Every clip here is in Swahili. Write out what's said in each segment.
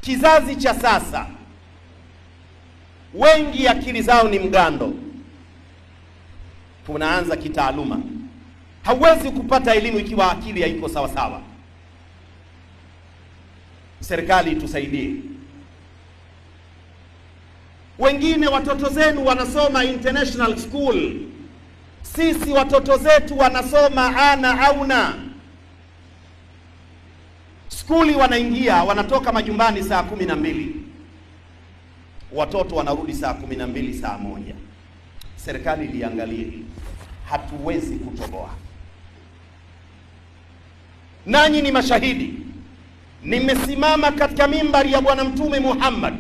Kizazi cha sasa wengi akili zao ni mgando. Tunaanza kitaaluma. Hauwezi kupata elimu ikiwa akili haiko sawa sawa. Serikali tusaidie. Wengine watoto zenu wanasoma international school. Sisi watoto zetu wanasoma ana auna. Skuli wanaingia, wanatoka majumbani saa 12. Watoto wanarudi saa 12, saa 1. Serikali liangalie. Hatuwezi kutoboa. Nanyi ni mashahidi. Nimesimama katika mimbari ya Bwana Mtume Muhammad.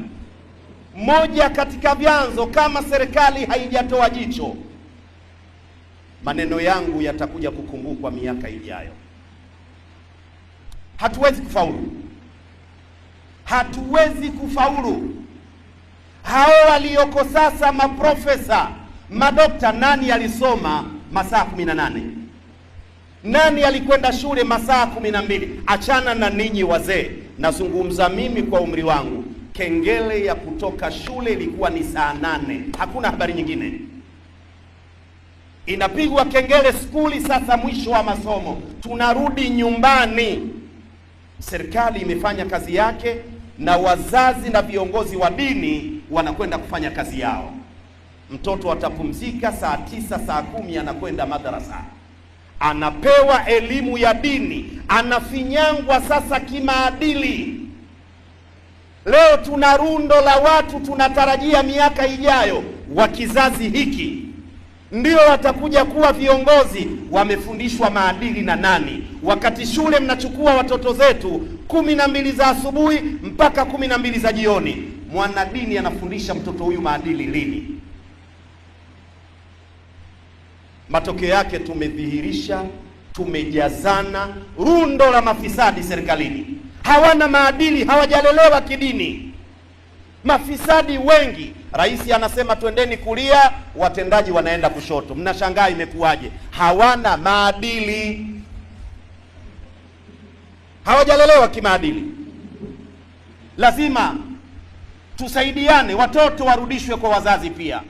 Moja katika vyanzo, kama serikali haijatoa jicho, maneno yangu yatakuja kukumbukwa miaka ijayo. Hatuwezi kufaulu. Hatuwezi kufaulu. Hao walioko sasa, maprofesa, madokta, nani alisoma masaa 18? Nani alikwenda shule masaa 12? Achana na ninyi wazee, nazungumza mimi kwa umri wangu. Kengele ya kutoka shule ilikuwa ni saa 8. Hakuna habari nyingine. Inapigwa kengele skuli, sasa mwisho wa masomo, tunarudi nyumbani. Serikali imefanya kazi yake, na wazazi na viongozi wa dini wanakwenda kufanya kazi yao. Mtoto atapumzika saa 9, saa 10 anakwenda madrasa. Anapewa elimu ya dini, anafinyangwa sasa kimaadili. Leo tuna rundo la watu tunatarajia miaka ijayo wa kizazi hiki ndio watakuja kuwa viongozi. Wamefundishwa maadili na nani? Wakati shule mnachukua watoto zetu 12 za asubuhi mpaka 12 za jioni. Mwanadini anafundisha mtoto huyu maadili lini? Matokeo yake tumedhihirisha, tumejazana rundo la mafisadi serikalini. Hawana maadili, hawajalelewa kidini. Mafisadi wengi. Rais anasema twendeni kulia, watendaji wanaenda kushoto. Mnashangaa imekuwaje? Hawana maadili. Hawajalelewa kimaadili. Lazima tusaidiane, watoto warudishwe kwa wazazi pia.